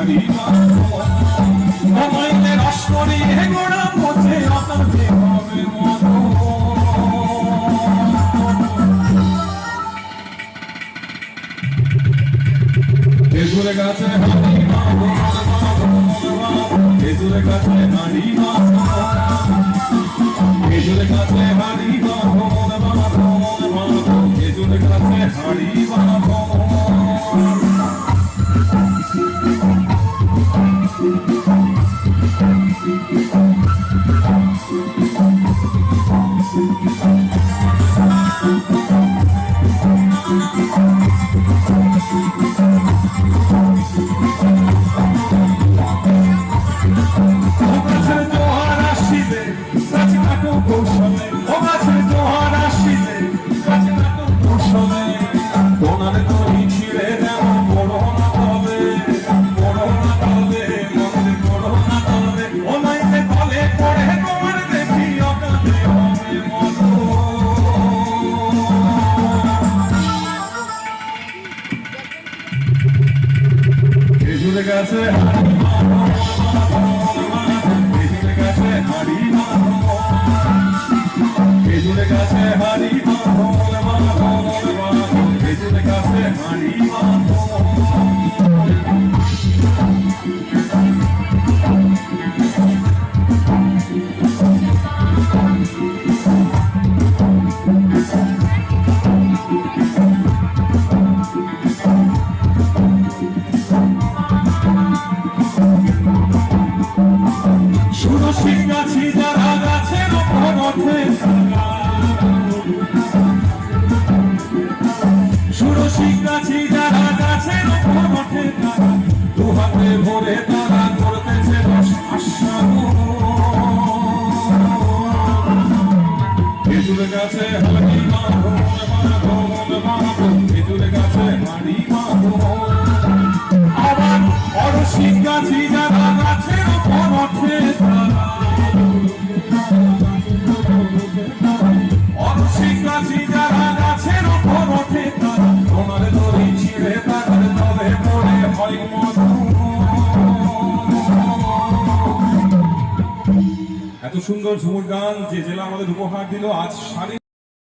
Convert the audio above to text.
হারি মামাইলে রাষ্ট্রী গোড়া পথে আকাশে হবে মন খেজুরে গাছে হারি খেজুরে গাছে হারি খেজুরে গাছে হারি খেজুরে গাছে হারি খেজুরে গাছে খেজুরে গাছে হারি খেজুরে গাছে হারি খেজুরে গাছে হারি গাছি যারা গাছের ওপর ওঠে ষোড়শী গাছি যারা গাছের ওপর ওঠে দু হাতে ভরে তারা করতেছে খেজুরে গাছে হারি খেজুরে গাছে হারি আবার অরশি গাছি যারা গাছের ওপর ওঠে এত সুন্দর ঝুমুর গান যে জেলা আমাদের উপহার দিল আজ